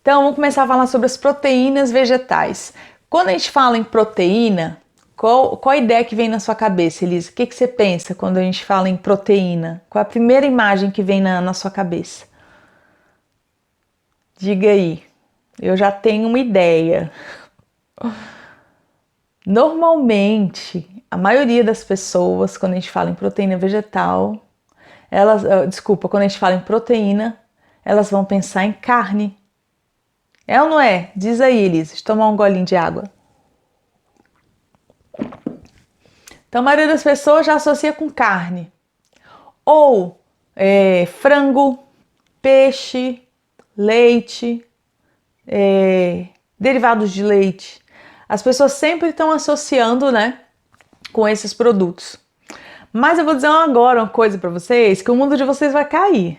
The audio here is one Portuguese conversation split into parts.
Então, vamos começar a falar sobre as proteínas vegetais. Quando a gente fala em proteína, qual a ideia que vem na sua cabeça, Elisa? O que você pensa quando a gente fala em proteína? Qual a primeira imagem que vem na sua cabeça? Diga aí, eu já tenho uma ideia. Normalmente, a maioria das pessoas, quando a gente fala em proteína vegetal, quando a gente fala em proteína, elas vão pensar em carne. É ou não é? Diz aí, Elisa, deixa eu tomar um golinho de água. Então, a maioria das pessoas já associa com carne. Ou frango, peixe, leite, derivados de leite. As pessoas sempre estão associando, né, com esses produtos. Mas eu vou dizer agora uma coisa para vocês, que o mundo de vocês vai cair.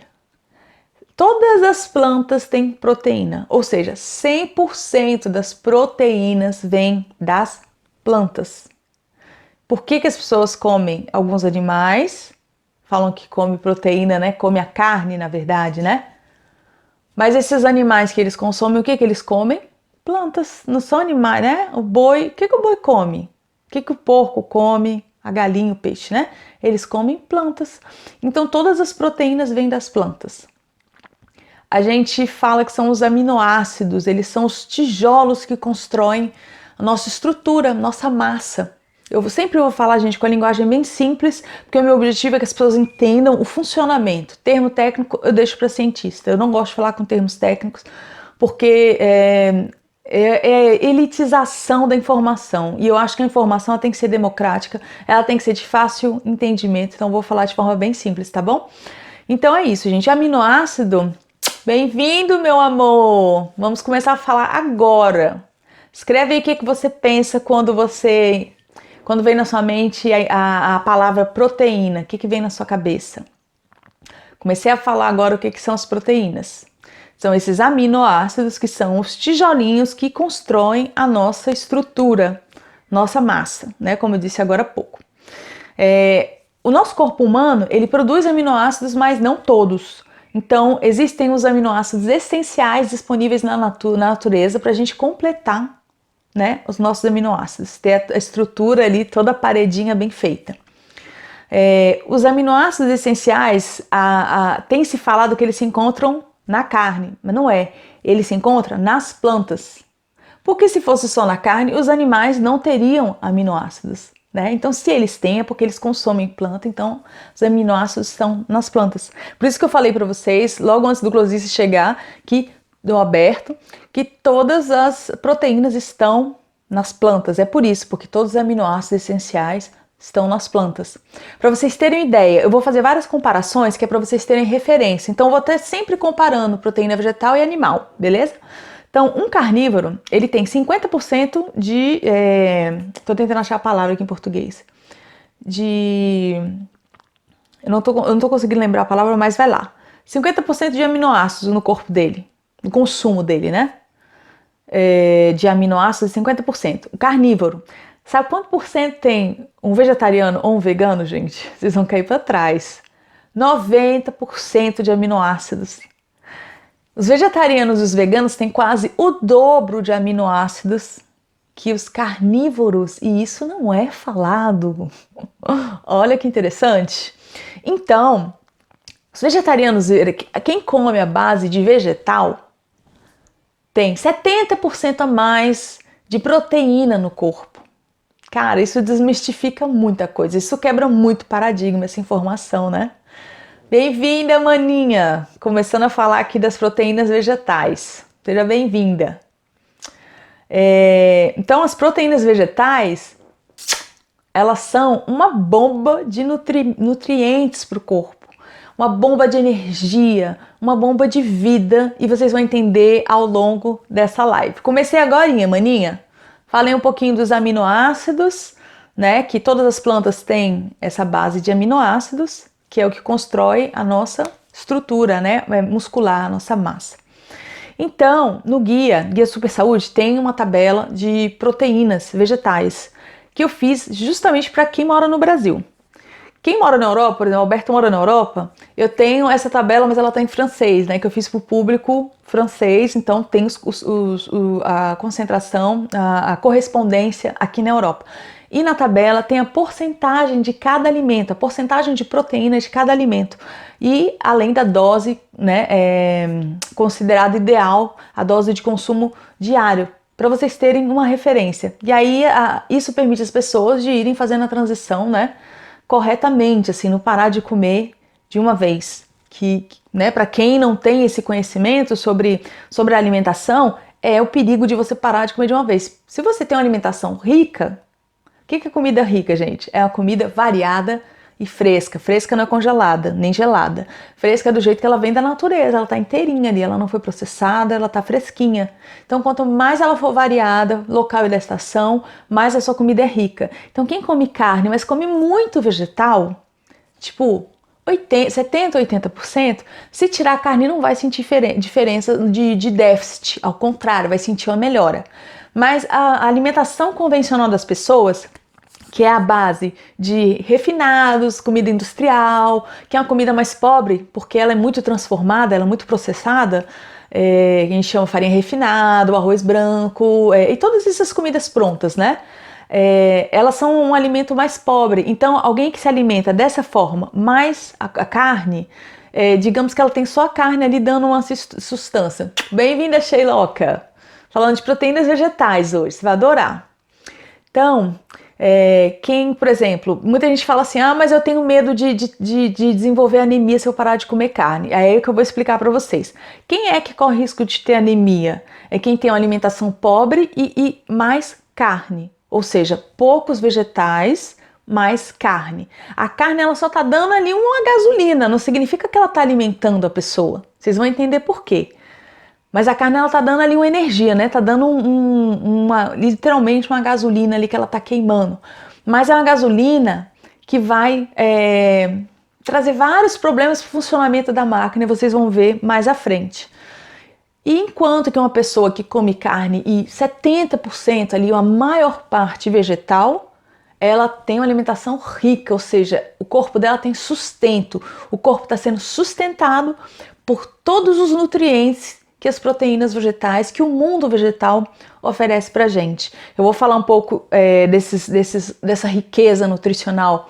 Todas as plantas têm proteína, ou seja, 100% das proteínas vêm das plantas. Por que as pessoas comem alguns animais? Falam que come proteína, né? Come a carne, na verdade, né? Mas esses animais que eles consomem, o que eles comem? Plantas, não são animais, né? O boi, o que o boi come? O que o porco come? A galinha, o peixe, né? Eles comem plantas. Então todas as proteínas vêm das plantas. A gente fala que são os aminoácidos, eles são os tijolos que constroem a nossa estrutura, nossa massa. Eu sempre vou falar, gente, com a linguagem bem simples, porque o meu objetivo é que as pessoas entendam o funcionamento. Termo técnico eu deixo para cientista. Eu não gosto de falar com termos técnicos, porque é elitização da informação. E eu acho que a informação ela tem que ser democrática, ela tem que ser de fácil entendimento. Então eu vou falar de forma bem simples, tá bom? Então é isso, gente. Aminoácido, bem-vindo, meu amor! Vamos começar a falar agora. Escreve aí o que você pensa quando vem na sua mente a palavra proteína. O que vem na sua cabeça? Comecei a falar agora o que são as proteínas. São esses aminoácidos que são os tijolinhos que constroem a nossa estrutura, nossa massa, né? Como eu disse agora há pouco. O nosso corpo humano, ele produz aminoácidos, mas não todos. Então, existem os aminoácidos essenciais disponíveis na natureza para a gente completar, né, os nossos aminoácidos, ter a estrutura ali, toda a paredinha bem feita. Os aminoácidos essenciais, tem se falado que eles se encontram na carne, mas não é. Eles se encontram nas plantas. Porque se fosse só na carne, os animais não teriam aminoácidos. Né? Então, se eles têm, é porque eles consomem planta, então os aminoácidos estão nas plantas. Por isso que eu falei para vocês, logo antes do Glosice chegar, do aberto, que todas as proteínas estão nas plantas. É por isso, porque todos os aminoácidos essenciais estão nas plantas. Para vocês terem ideia, eu vou fazer várias comparações que é para vocês terem referência. Então, eu vou estar sempre comparando proteína vegetal e animal, beleza? Então, um carnívoro, ele tem 50% de... Tô tentando achar a palavra aqui em português. Eu não tô conseguindo lembrar a palavra, mas vai lá. 50% de aminoácidos no corpo dele, no consumo dele, né? De aminoácidos, 50%. O carnívoro. Sabe quanto por cento tem um vegetariano ou um vegano, gente? Vocês vão cair para trás. 90% de aminoácidos. Os vegetarianos e os veganos têm quase o dobro de aminoácidos que os carnívoros, e isso não é falado. Olha que interessante. Então, os vegetarianos, quem come a base de vegetal, tem 70% a mais de proteína no corpo. Cara, isso desmistifica muita coisa, isso quebra muito paradigma, essa informação, né? Bem-vinda, maninha! Começando a falar aqui das proteínas vegetais. Seja bem-vinda. Então, as proteínas vegetais, elas são uma bomba de nutrientes para o corpo, uma bomba de energia, uma bomba de vida, e vocês vão entender ao longo dessa live. Comecei agorinha, maninha. Falei um pouquinho dos aminoácidos, né? Que todas as plantas têm essa base de aminoácidos, que é o que constrói a nossa estrutura, né, muscular, a nossa massa. Então, no Guia Super Saúde, tem uma tabela de proteínas vegetais que eu fiz justamente para quem mora no Brasil. Quem mora na Europa, por exemplo, o Alberto mora na Europa, eu tenho essa tabela, mas ela está em francês, né? Que eu fiz para o público francês, então tem a concentração, a correspondência aqui na Europa. E na tabela tem a porcentagem de cada alimento, a porcentagem de proteína de cada alimento. E além da dose, né, considerada ideal, a dose de consumo diário, para vocês terem uma referência. E aí isso permite as pessoas de irem fazendo a transição, né, corretamente, assim, não parar de comer de uma vez. Né, para quem não tem esse conhecimento sobre a alimentação, é o perigo de você parar de comer de uma vez. Se você tem uma alimentação rica, o que é comida rica, gente? É uma comida variada e fresca. Fresca não é congelada, nem gelada. Fresca é do jeito que ela vem da natureza, ela tá inteirinha ali, ela não foi processada, ela tá fresquinha. Então, quanto mais ela for variada, local e da estação, mais a sua comida é rica. Então, quem come carne, mas come muito vegetal, tipo 70%, 80%, se tirar a carne não vai sentir diferença de déficit, ao contrário, vai sentir uma melhora. Mas a alimentação convencional das pessoas, que é a base de refinados, comida industrial, que é uma comida mais pobre, porque ela é muito transformada, ela é muito processada, a gente chama farinha refinada, o arroz branco, e todas essas comidas prontas, né? Elas são um alimento mais pobre. Então, alguém que se alimenta dessa forma, mais a carne, digamos que ela tem só a carne ali dando uma sustância. Bem-vinda, Sheiloca! Falando de proteínas vegetais hoje, você vai adorar. Então, quem, por exemplo, muita gente fala assim, mas eu tenho medo de desenvolver anemia se eu parar de comer carne. Aí é que eu vou explicar para vocês. Quem é que corre risco de ter anemia? É quem tem uma alimentação pobre e mais carne. Ou seja, poucos vegetais, mais carne. A carne ela só está dando ali uma gasolina, não significa que ela está alimentando a pessoa. Vocês vão entender por quê. Mas a carne ela tá dando ali uma energia, né? Tá dando literalmente uma gasolina ali que ela tá queimando. Mas é uma gasolina que vai trazer vários problemas para o funcionamento da máquina e vocês vão ver mais à frente. E enquanto que uma pessoa que come carne e 70% ali, uma maior parte vegetal, ela tem uma alimentação rica, ou seja, o corpo dela tem sustento. O corpo está sendo sustentado por todos os nutrientes que as proteínas vegetais, que o mundo vegetal oferece pra gente. Eu vou falar um pouco dessa riqueza nutricional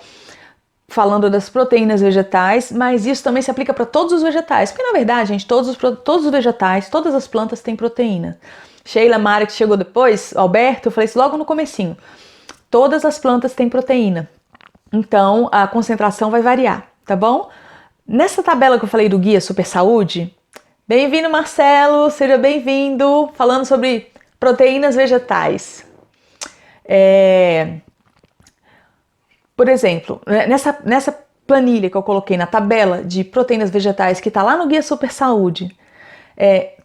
falando das proteínas vegetais, mas isso também se aplica para todos os vegetais, porque na verdade, gente, todos os vegetais, todas as plantas têm proteína. Sheila, Mara, que chegou depois, Alberto, eu falei isso logo no comecinho. Todas as plantas têm proteína, então a concentração vai variar, tá bom? Nessa tabela que eu falei do Guia Super Saúde, bem-vindo, Marcelo, seja bem-vindo, falando sobre proteínas vegetais. Por exemplo, nessa planilha que eu coloquei na tabela de proteínas vegetais que está lá no Guia Super Saúde,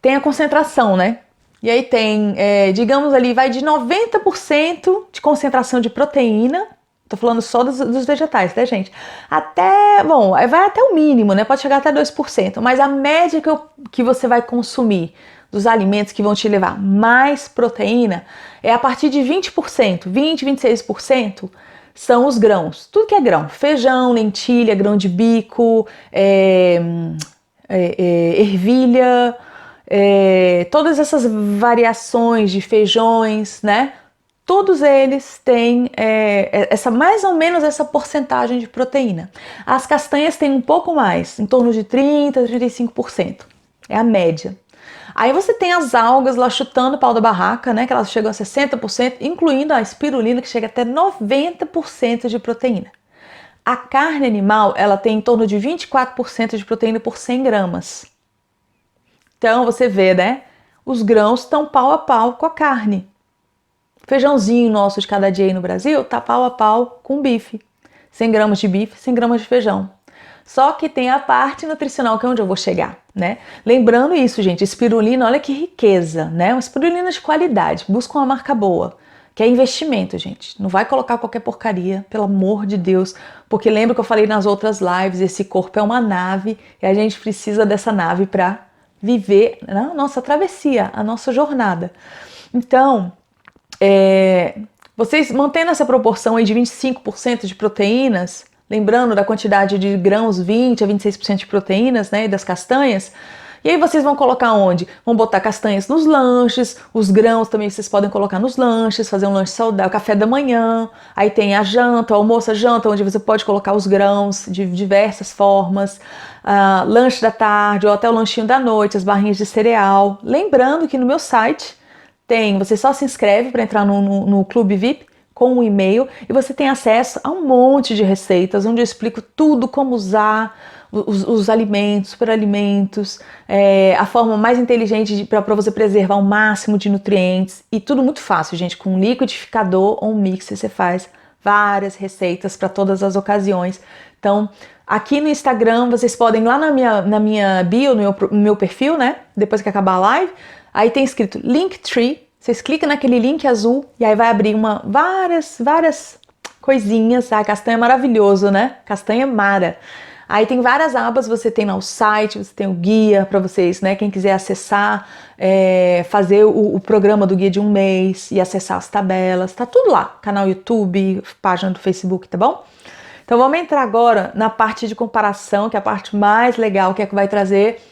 tem a concentração, né? E aí tem, digamos ali, vai de 90% de concentração de proteína. Tô falando só dos vegetais, tá, gente? Vai até o mínimo, né? Pode chegar até 2%, mas a média que você vai consumir dos alimentos que vão te levar mais proteína é a partir de 20%, 26% são os grãos. Tudo que é grão, feijão, lentilha, grão de bico, ervilha, todas essas variações de feijões, né? Todos eles têm mais ou menos essa porcentagem de proteína. As castanhas têm um pouco mais, em torno de 30% a 35%. É a média. Aí você tem as algas lá chutando o pau da barraca, né? Que elas chegam a 60%, incluindo a espirulina, que chega até 90% de proteína. A carne animal, ela tem em torno de 24% de proteína por 100 gramas. Então você vê, né? Os grãos estão pau a pau com a carne. Feijãozinho nosso de cada dia aí no Brasil tá pau a pau com bife. 100 gramas de bife, 100 gramas de feijão. Só que tem a parte nutricional, que é onde eu vou chegar, né? Lembrando isso, gente, espirulina, olha que riqueza, né? Uma espirulina de qualidade, busca uma marca boa, que é investimento, gente. Não vai colocar qualquer porcaria, pelo amor de Deus, porque lembra que eu falei nas outras lives, esse corpo é uma nave e a gente precisa dessa nave para viver a nossa travessia, a nossa jornada. Então, vocês mantendo essa proporção aí de 25% de proteínas, lembrando da quantidade de grãos, 20 a 26% de proteínas, né, e das castanhas. E aí vocês vão colocar onde? Vão botar castanhas nos lanches, os grãos também vocês podem colocar nos lanches, fazer um lanche saudável, café da manhã. Aí tem a janta, o almoço, a janta, onde você pode colocar os grãos de diversas formas. Lanche da tarde ou até o lanchinho da noite, as barrinhas de cereal. Lembrando que no meu site você só se inscreve para entrar no Clube VIP com um e-mail e você tem acesso a um monte de receitas, onde eu explico tudo, como usar os alimentos, superalimentos, a forma mais inteligente para você preservar o máximo de nutrientes, e tudo muito fácil, gente. Com um liquidificador ou um mixer você faz várias receitas para todas as ocasiões. Então, aqui no Instagram, vocês podem ir lá na minha bio, no meu perfil, né? Depois que acabar a live, aí tem escrito Linktree. Vocês clicam naquele link azul e aí vai abrir várias coisinhas. A castanha é maravilhoso, né? Castanha Mara. Aí tem várias abas, você tem lá o site, você tem o guia para vocês, né? Quem quiser acessar, fazer o programa do guia de um mês e acessar as tabelas, tá tudo lá. Canal YouTube, página do Facebook, tá bom? Então vamos entrar agora na parte de comparação, que é a parte mais legal, que é que vai trazer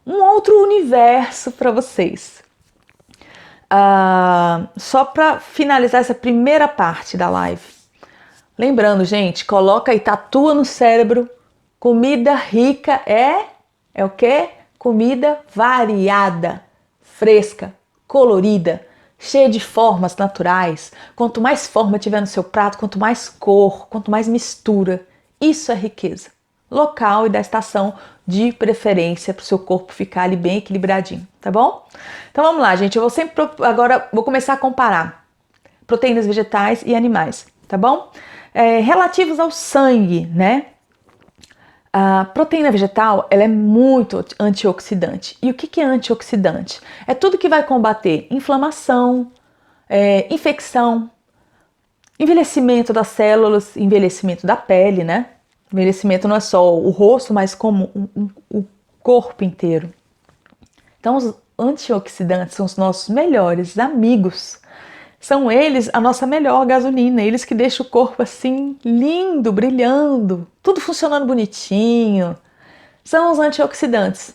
um outro universo para vocês. Só para finalizar essa primeira parte da live. Lembrando, gente, coloca e tatua no cérebro. Comida rica é o quê? Comida variada, fresca, colorida, cheia de formas naturais. Quanto mais forma tiver no seu prato, quanto mais cor, quanto mais mistura, isso é riqueza. Local e da estação de preferência para o seu corpo ficar ali bem equilibradinho, tá bom? Então vamos lá, gente. Agora vou começar a comparar proteínas vegetais e animais, tá bom? Relativos ao sangue, né? A proteína vegetal, ela é muito antioxidante. E o que é antioxidante? É tudo que vai combater inflamação, infecção, envelhecimento das células, envelhecimento da pele, né? Envelhecimento não é só o rosto, mas como o corpo inteiro. Então, os antioxidantes são os nossos melhores amigos. São eles a nossa melhor gasolina, eles que deixam o corpo assim lindo, brilhando, tudo funcionando bonitinho. São os antioxidantes.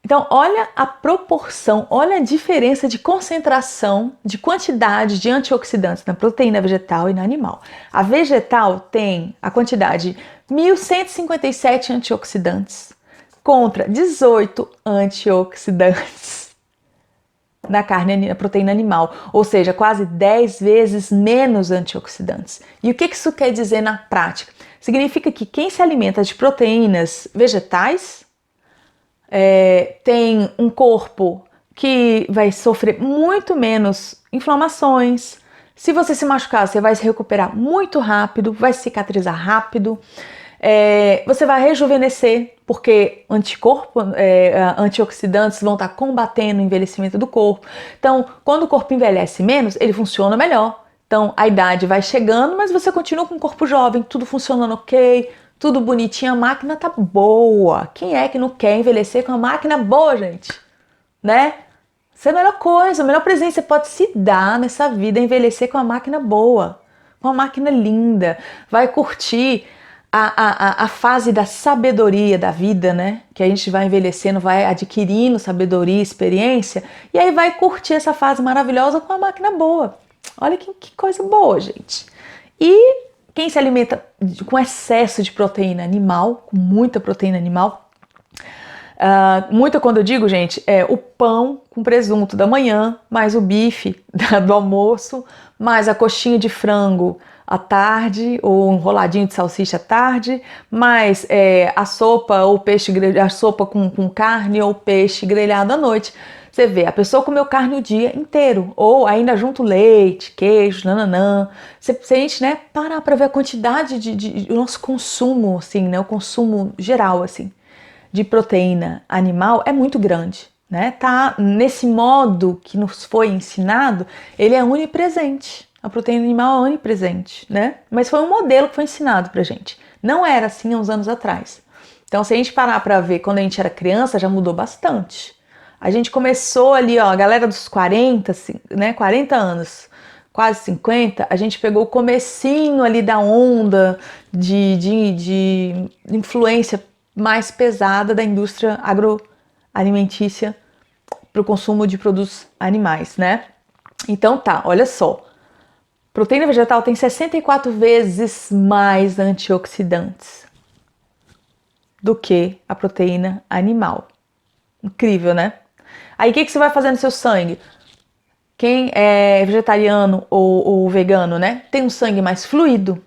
Então, olha a proporção, olha a diferença de concentração, de quantidade de antioxidantes na proteína vegetal e na animal. A vegetal tem a quantidade de 1.157 antioxidantes contra 18 antioxidantes na proteína animal, ou seja, quase 10 vezes menos antioxidantes. E o que isso quer dizer na prática? Significa que quem se alimenta de proteínas vegetais tem um corpo que vai sofrer muito menos inflamações. Se você se machucar, você vai se recuperar muito rápido, vai cicatrizar rápido. Você vai rejuvenescer, porque antioxidantes vão estar combatendo o envelhecimento do corpo. Então, quando o corpo envelhece menos, ele funciona melhor. Então, a idade vai chegando, mas você continua com um corpo jovem, tudo funcionando ok, tudo bonitinho, a máquina tá boa. Quem é que não quer envelhecer com uma máquina boa, gente? Né? Isso é a melhor coisa, o melhor presente que você pode se dar nessa vida é envelhecer com uma máquina boa, com uma máquina linda. Vai curtir a fase da sabedoria da vida, né? Que a gente vai envelhecendo, vai adquirindo sabedoria, experiência, e aí vai curtir essa fase maravilhosa com a máquina boa. Olha que coisa boa, gente. E quem se alimenta com excesso de proteína animal, com muita proteína animal, muita, quando eu digo, gente, é o pão com presunto da manhã, mais o bife do almoço, mais a coxinha de frango à tarde, ou um enroladinho de salsicha à tarde, mais a sopa ou peixe, a sopa com carne ou peixe grelhado à noite. Você vê, a pessoa comeu carne o dia inteiro, ou ainda junto leite, queijo, nananã. Se a gente, né, parar para ver a quantidade de nosso consumo, assim, né, o consumo geral, assim, de proteína animal é muito grande, né? Tá nesse modo que nos foi ensinado, ele é onipresente. A proteína animal é onipresente, né? Mas foi um modelo que foi ensinado pra gente. Não era assim há uns anos atrás. Então, se a gente parar para ver, quando a gente era criança, já mudou bastante. A gente começou ali, ó, a galera dos 40, assim, né, 40 anos, quase 50, a gente pegou o comecinho ali da onda de influência mais pesada da indústria agroalimentícia para o consumo de produtos animais, né? Então tá, olha só. Proteína vegetal tem 64 vezes mais antioxidantes do que a proteína animal. Incrível, né? Aí o que você vai fazer no seu sangue? Quem é vegetariano ou vegano, né? Tem um sangue mais fluido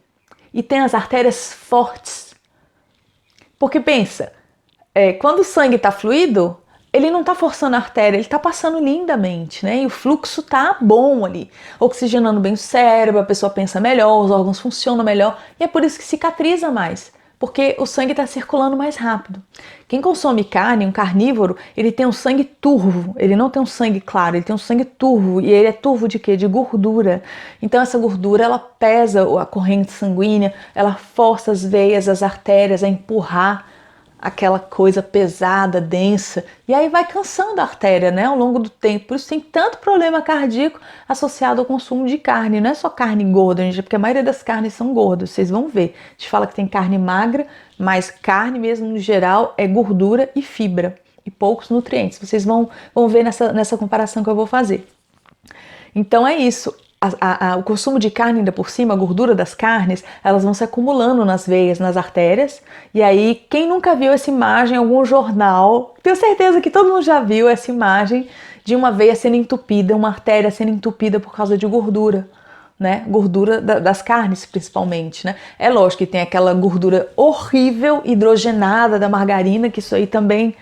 e tem as artérias fortes. Porque pensa, quando o sangue está fluido, ele não está forçando a artéria, ele está passando lindamente, né? E o fluxo tá bom ali, oxigenando bem o cérebro, a pessoa pensa melhor, os órgãos funcionam melhor e é por isso que cicatriza mais, porque o sangue está circulando mais rápido. Quem consome carne, um carnívoro, ele tem um sangue turvo, ele não tem um sangue claro, ele tem um sangue turvo e ele é turvo de quê? De gordura. Então essa gordura ela pesa a corrente sanguínea, ela força as veias, as artérias a empurrar aquela coisa pesada, densa, e aí vai cansando a artéria, né, ao longo do tempo. Por isso tem tanto problema cardíaco associado ao consumo de carne. Não é só carne gorda, gente, porque a maioria das carnes são gordas, vocês vão ver. A gente fala que tem carne magra, mas carne mesmo no geral é gordura e fibra, e poucos nutrientes. Vocês vão ver nessa comparação que eu vou fazer. Então é isso. O consumo de carne ainda por cima, a gordura das carnes, elas vão se acumulando nas veias, nas artérias. E aí, quem nunca viu essa imagem em algum jornal, tenho certeza que todo mundo já viu essa imagem de uma veia sendo entupida, uma artéria sendo entupida por causa de gordura, né? Gordura das carnes, principalmente, né? É lógico que tem aquela gordura horrível, hidrogenada da margarina, que isso aí também,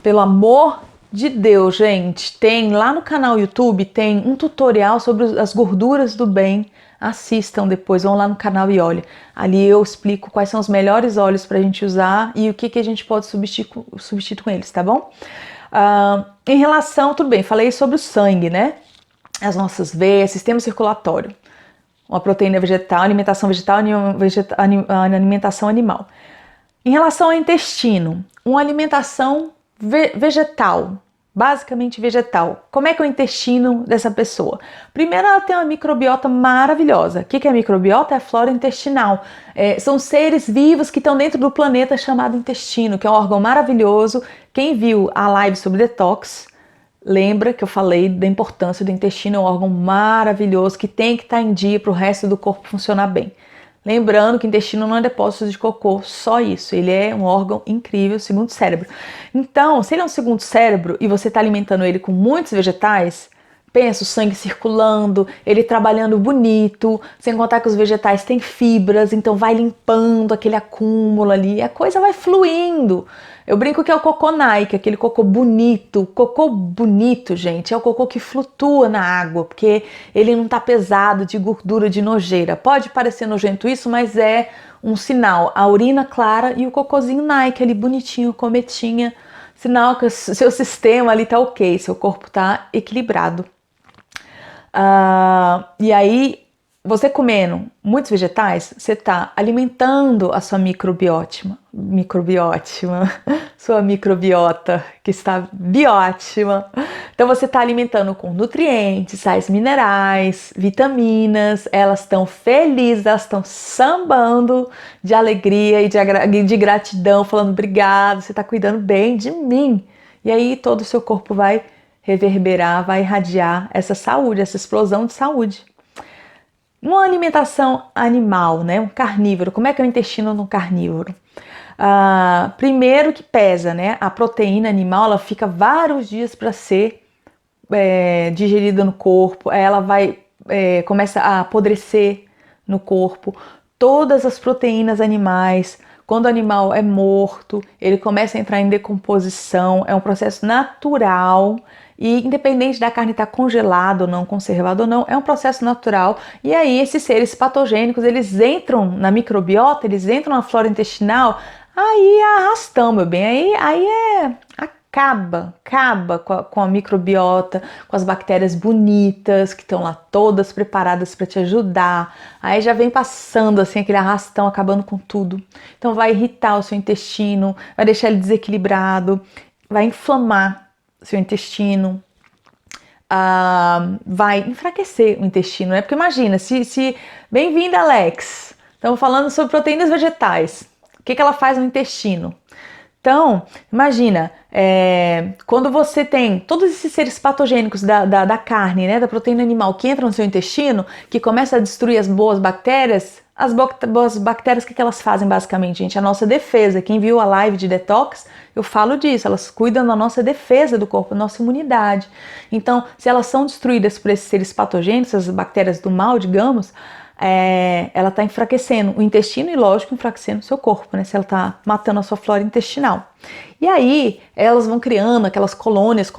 pelo amor de Deus, gente, tem lá no canal YouTube, tem um tutorial sobre as gorduras do bem. Assistam depois, vão lá no canal e olhem. Ali eu explico quais são os melhores óleos para a gente usar e o que a gente pode substituir com eles, tá bom? Em relação, tudo bem, falei sobre o sangue, né? As nossas veias, sistema circulatório, uma proteína vegetal, alimentação vegetal, alimentação animal. Em relação ao intestino, uma alimentação vegetal, basicamente vegetal. Como é que é o intestino dessa pessoa? Primeiro, ela tem uma microbiota maravilhosa. O que é a microbiota? É a flora intestinal. São seres vivos que estão dentro do planeta chamado intestino, que é um órgão maravilhoso. Quem viu a live sobre detox, lembra que eu falei da importância do intestino, é um órgão maravilhoso que tem que estar em dia para o resto do corpo funcionar bem. Lembrando que o intestino não é depósito de cocô, só isso. Ele é um órgão incrível, segundo cérebro. Então, se ele é um segundo cérebro e você está alimentando ele com muitos vegetais, pensa o sangue circulando, ele trabalhando bonito, sem contar que os vegetais têm fibras, então vai limpando aquele acúmulo ali, a coisa vai fluindo. Eu brinco que é o cocô Nike, aquele cocô bonito. Cocô bonito, gente, é o cocô que flutua na água, porque ele não tá pesado de gordura, de nojeira. Pode parecer nojento isso, mas é um sinal. A urina clara e o cocôzinho Nike ali bonitinho, cometinha, sinal que o seu sistema ali tá ok, seu corpo tá equilibrado. E aí, você comendo muitos vegetais, você está alimentando a sua sua microbiota, que está biótima. Então você está alimentando com nutrientes, sais minerais, vitaminas, elas estão felizes, elas estão sambando de alegria e de gratidão, falando obrigado, você está cuidando bem de mim. E aí todo o seu corpo vai reverberar, vai irradiar essa saúde, essa explosão de saúde. Uma alimentação animal, né? Um carnívoro. Como é que é o intestino no carnívoro? Primeiro que pesa, né? A proteína animal, ela fica vários dias para ser digerida no corpo. Ela começa a apodrecer no corpo. Todas as proteínas animais, quando o animal é morto, ele começa a entrar em decomposição. É um processo natural. E independente da carne estar congelada ou não, conservada ou não, é um processo natural. E aí esses seres patogênicos, eles entram na microbiota, eles entram na flora intestinal, aí é arrastão, meu bem, aí acaba com a microbiota, com as bactérias bonitas que estão lá todas preparadas para te ajudar. Aí já vem passando assim aquele arrastão, acabando com tudo. Então vai irritar o seu intestino, vai deixar ele desequilibrado, vai inflamar seu intestino, vai enfraquecer o intestino, né? Porque imagina, se bem-vinda, Alex. Estamos falando sobre proteínas vegetais. O que ela faz no intestino? Então, imagina, quando você tem todos esses seres patogênicos da carne, né, da proteína animal que entram no seu intestino, que começa a destruir as boas bactérias, as boas bactérias, o que elas fazem basicamente, gente? A nossa defesa. Quem viu a live de detox, eu falo disso, elas cuidam da nossa defesa do corpo, da nossa imunidade. Então, se elas são destruídas por esses seres patogênicos, as bactérias do mal, digamos, ela está enfraquecendo o intestino e, lógico, enfraquecendo o seu corpo, né? Se ela está matando a sua flora intestinal. E aí, elas vão criando aquelas colônias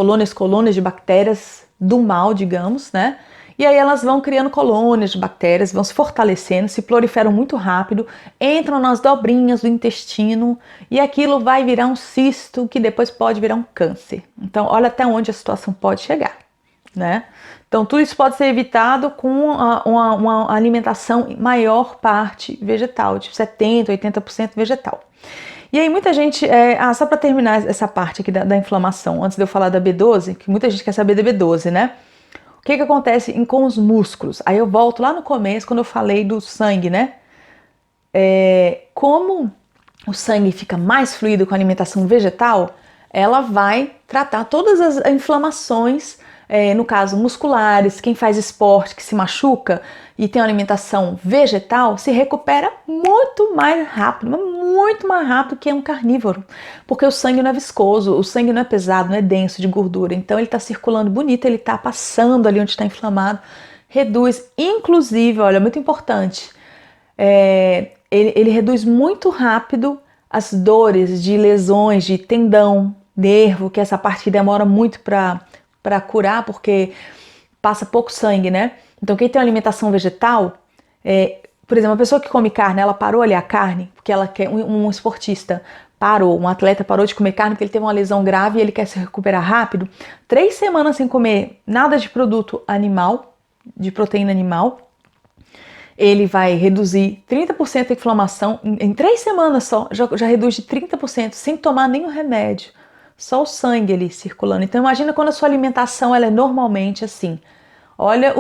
de bactérias do mal, digamos, né? E aí elas vão criando colônias de bactérias, vão se fortalecendo, se proliferam muito rápido, entram nas dobrinhas do intestino e aquilo vai virar um cisto que depois pode virar um câncer. Então, olha até onde a situação pode chegar, né? Então, tudo isso pode ser evitado com uma alimentação maior parte vegetal, tipo 70%, 80% vegetal. E aí muita gente, só para terminar essa parte aqui da inflamação, antes de eu falar da B12, que muita gente quer saber da B12, né? O que acontece com os músculos? Aí eu volto lá no começo, quando eu falei do sangue, né? Como o sangue fica mais fluido com a alimentação vegetal, ela vai tratar todas as inflamações, no caso musculares. Quem faz esporte, que se machuca e tem uma alimentação vegetal, se recupera muito mais rápido que um carnívoro, porque o sangue não é viscoso, o sangue não é pesado, não é denso de gordura, então ele está circulando bonito, ele está passando ali onde está inflamado, reduz, inclusive, olha, muito importante, ele reduz muito rápido as dores de lesões de tendão, nervo, que é essa parte que demora muito para curar, porque passa pouco sangue, né? Então quem tem uma alimentação vegetal, por exemplo, uma pessoa que come carne, ela parou ali a carne, porque ela quer, um esportista parou, um atleta parou de comer carne porque ele teve uma lesão grave e ele quer se recuperar rápido, 3 semanas sem comer nada de produto animal, de proteína animal, ele vai reduzir 30% a inflamação, em 3 semanas só, já reduz de 30%, sem tomar nenhum remédio, só o sangue ali circulando. Então imagina quando a sua alimentação ela é normalmente assim. Olha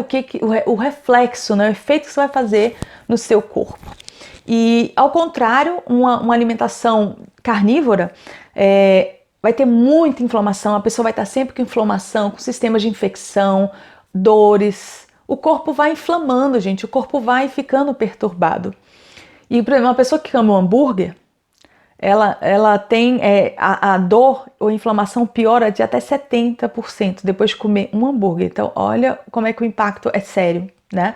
o reflexo, né, o efeito que isso vai fazer no seu corpo. E ao contrário, uma alimentação carnívora vai ter muita inflamação, a pessoa vai estar sempre com inflamação, com sistemas de infecção, dores. O corpo vai inflamando, gente, o corpo vai ficando perturbado. E, por exemplo, uma pessoa que come um hambúrguer, ela tem a dor ou a inflamação piora de até 70% depois de comer um hambúrguer. Então, olha como é que o impacto é sério, né?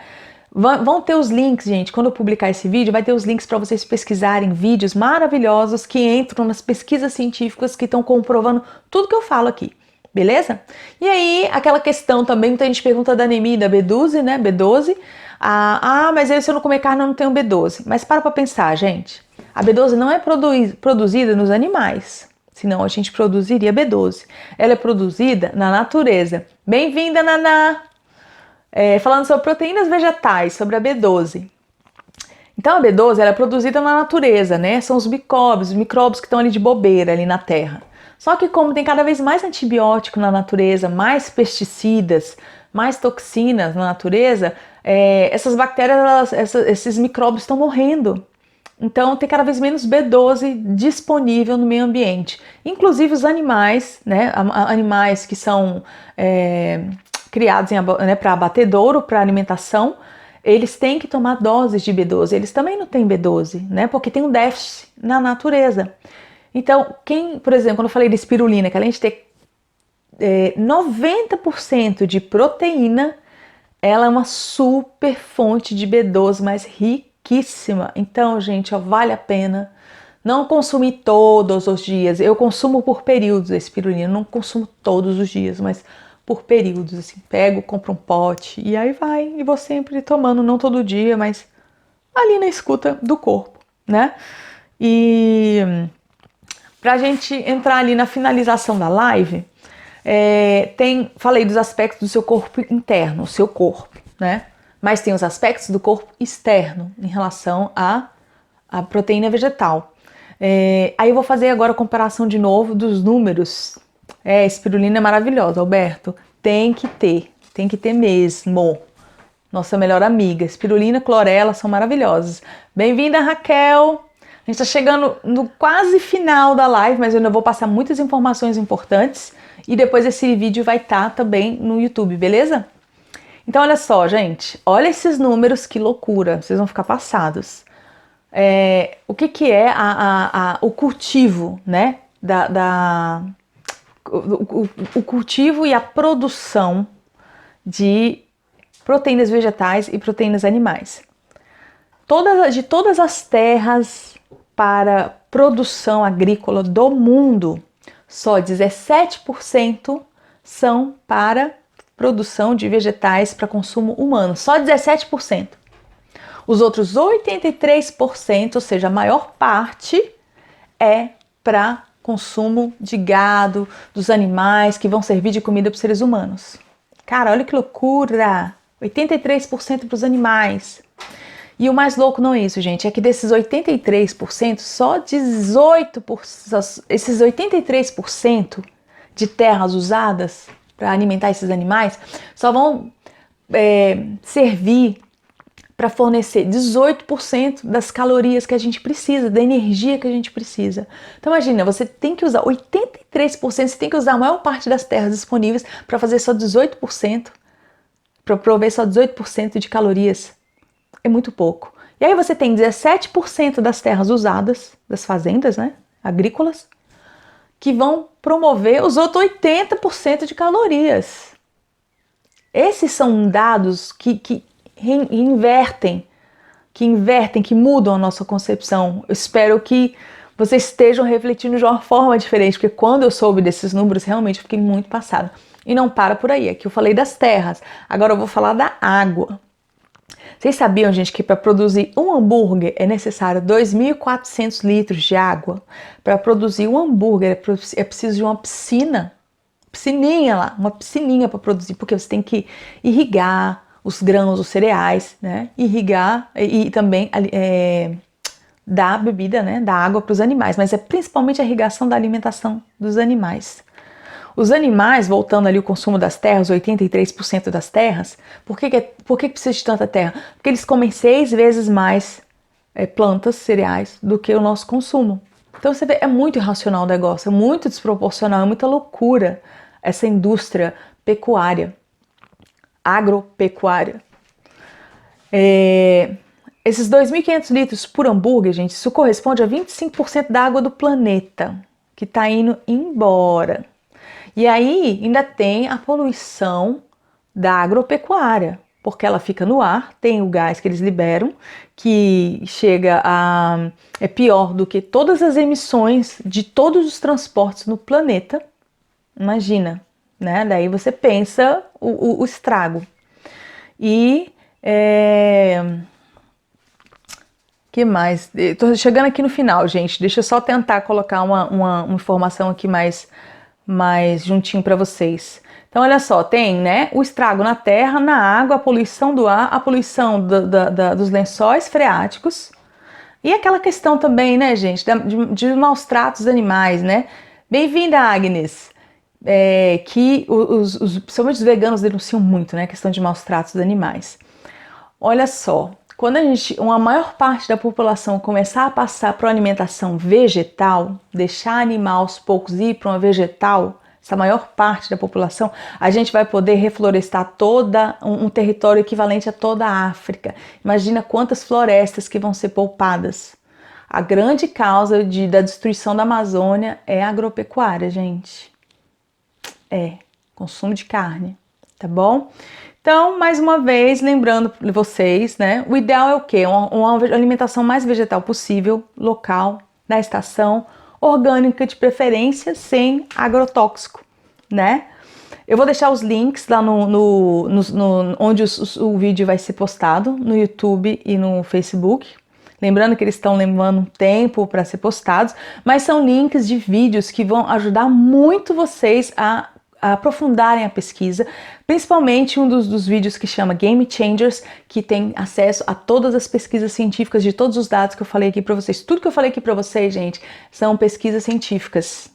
Vão ter os links, gente, quando eu publicar esse vídeo, vai ter os links para vocês pesquisarem vídeos maravilhosos que entram nas pesquisas científicas que estão comprovando tudo que eu falo aqui, beleza? E aí, aquela questão também, muita gente pergunta da anemia e da B12, né? B12. Mas aí se eu não comer carne eu não tenho B12. Mas para pensar, gente. A B12 não é produzida nos animais, senão a gente produziria B12. Ela é produzida na natureza. Bem-vinda, Naná! Falando sobre proteínas vegetais, sobre a B12. Então a B12 ela é produzida na natureza, né? São os micróbios que estão ali de bobeira, ali na terra. Só que como tem cada vez mais antibiótico na natureza, mais pesticidas, mais toxinas na natureza, essas bactérias, esses micróbios estão morrendo. Então tem cada vez menos B12 disponível no meio ambiente. Inclusive os animais, né? Animais que são criados para abatedouro, para alimentação, eles têm que tomar doses de B12. Eles também não têm B12, né? Porque tem um déficit na natureza. Então, por exemplo, quando eu falei de espirulina, que além de ter 90% de proteína, ela é uma super fonte de B12, mas riquíssima. Então, gente, vale a pena não consumir todos os dias. Eu consumo por períodos a espirulina, não consumo todos os dias, mas por períodos, assim, pego, compro um pote e aí vai, e vou sempre tomando, não todo dia, mas ali na escuta do corpo, né? E pra gente entrar ali na finalização da live, falei dos aspectos do seu corpo interno, o seu corpo, né? Mas tem os aspectos do corpo externo em relação à proteína vegetal. Aí eu vou fazer agora a comparação de novo dos números. Espirulina é maravilhosa, Alberto. tem que ter mesmo. Nossa melhor amiga, espirulina, clorela, são maravilhosas. Bem-vinda, Raquel! A gente tá chegando no quase final da live, mas eu ainda vou passar muitas informações importantes e depois esse vídeo vai estar também no YouTube, beleza? Então olha só, gente, olha esses números, que loucura, vocês vão ficar passados. O que é o cultivo, né? O cultivo e a produção de proteínas vegetais e proteínas animais. De todas as terras para produção agrícola do mundo, só 17% são para produção de vegetais para consumo humano. Só 17%. Os outros 83%, ou seja, a maior parte, é para consumo de gado, dos animais que vão servir de comida para os seres humanos. Cara, olha que loucura! 83% para os animais. E o mais louco não é isso, gente, é que desses 83%, só 18%, esses 83% de terras usadas para alimentar esses animais, só vão servir para fornecer 18% das calorias que a gente precisa, da energia que a gente precisa. Então imagina, você tem que usar 83%, você tem que usar a maior parte das terras disponíveis para fazer só 18%, para prover só 18% de calorias. É muito pouco. E aí você tem 17% das terras usadas, das fazendas, né, agrícolas, que vão promover os outros 80% de calorias. Esses são dados que invertem, que mudam a nossa concepção. Eu espero que vocês estejam refletindo de uma forma diferente, porque quando eu soube desses números, realmente eu fiquei muito passada. E não para por aí, aqui eu falei das terras, agora eu vou falar da água. Vocês sabiam, gente, que para produzir um hambúrguer é necessário 2.400 litros de água? Para produzir um hambúrguer é preciso de uma piscininha lá, uma piscininha para produzir, porque você tem que irrigar os grãos, os cereais, né? Irrigar e também dar bebida, né? Dar água para os animais, mas é principalmente a irrigação da alimentação dos animais. Os animais, voltando ali o consumo das terras, 83% das terras, por que precisa de tanta terra? Porque eles comem 6 vezes mais plantas, cereais, do que o nosso consumo. Então você vê, é muito irracional o negócio, é muito desproporcional, é muita loucura essa indústria pecuária, agropecuária. Esses 2.500 litros por hambúrguer, gente, isso corresponde a 25% da água do planeta, que está indo embora. E aí ainda tem a poluição da agropecuária, porque ela fica no ar, tem o gás que eles liberam, que é pior do que todas as emissões de todos os transportes no planeta. Imagina, né? Daí você pensa o estrago. E que mais? Estou chegando aqui no final, gente. Deixa eu só tentar colocar uma informação aqui mais juntinho para vocês. Então, olha só, tem, né, o estrago na terra, na água, a poluição do ar, a poluição dos lençóis freáticos e aquela questão também, né, gente, de maus tratos animais, né? Bem-vinda, Agnes! Que principalmente os veganos denunciam muito, né, a questão de maus tratos dos animais. Olha só, quando uma maior parte da população começar a passar para uma alimentação vegetal, deixar animal aos poucos ir para uma vegetal, essa maior parte da população, a gente vai poder reflorestar um território equivalente a toda a África. Imagina quantas florestas que vão ser poupadas. A grande causa da destruição da Amazônia é a agropecuária, gente. Consumo de carne, tá bom? Então, mais uma vez, lembrando vocês, né? O ideal é o quê? Uma alimentação mais vegetal possível, local, da estação, orgânica de preferência, sem agrotóxico, né? Eu vou deixar os links lá onde o vídeo vai ser postado, no YouTube e no Facebook. Lembrando que eles estão levando um tempo para ser postados, mas são links de vídeos que vão ajudar muito vocês a aprofundarem a pesquisa, principalmente um dos vídeos que chama Game Changers, que tem acesso a todas as pesquisas científicas de todos os dados que eu falei aqui para vocês. Tudo que eu falei aqui para vocês, gente, são pesquisas científicas.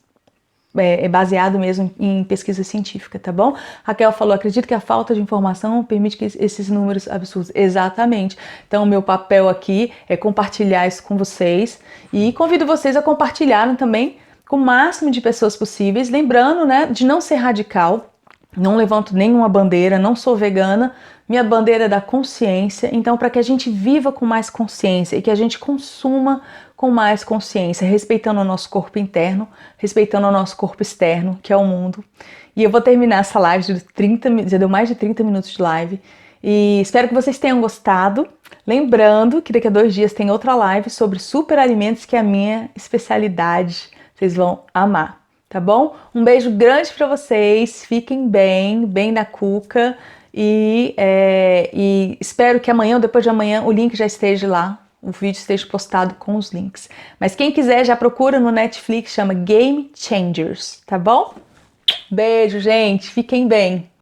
é baseado mesmo em pesquisa científica, tá bom? Raquel falou, acredito que a falta de informação permite que esses números absurdos. Exatamente. Então, o meu papel aqui é compartilhar isso com vocês e convido vocês a compartilharem também com o máximo de pessoas possíveis, lembrando, né, de não ser radical. Não levanto nenhuma bandeira, não sou vegana, minha bandeira é da consciência. Então, para que a gente viva com mais consciência e que a gente consuma com mais consciência, respeitando o nosso corpo interno, respeitando o nosso corpo externo, que é o mundo. E eu vou terminar essa live de 30, já deu mais de 30 minutos de live. E espero que vocês tenham gostado. Lembrando que daqui a 2 dias tem outra live sobre superalimentos, que é a minha especialidade. Vocês vão amar. Tá bom? Um beijo grande para vocês, fiquem bem na cuca e espero que amanhã ou depois de amanhã o link já esteja lá, o vídeo esteja postado com os links. Mas quem quiser já procura no Netflix, chama Game Changers, tá bom? Beijo, gente, fiquem bem!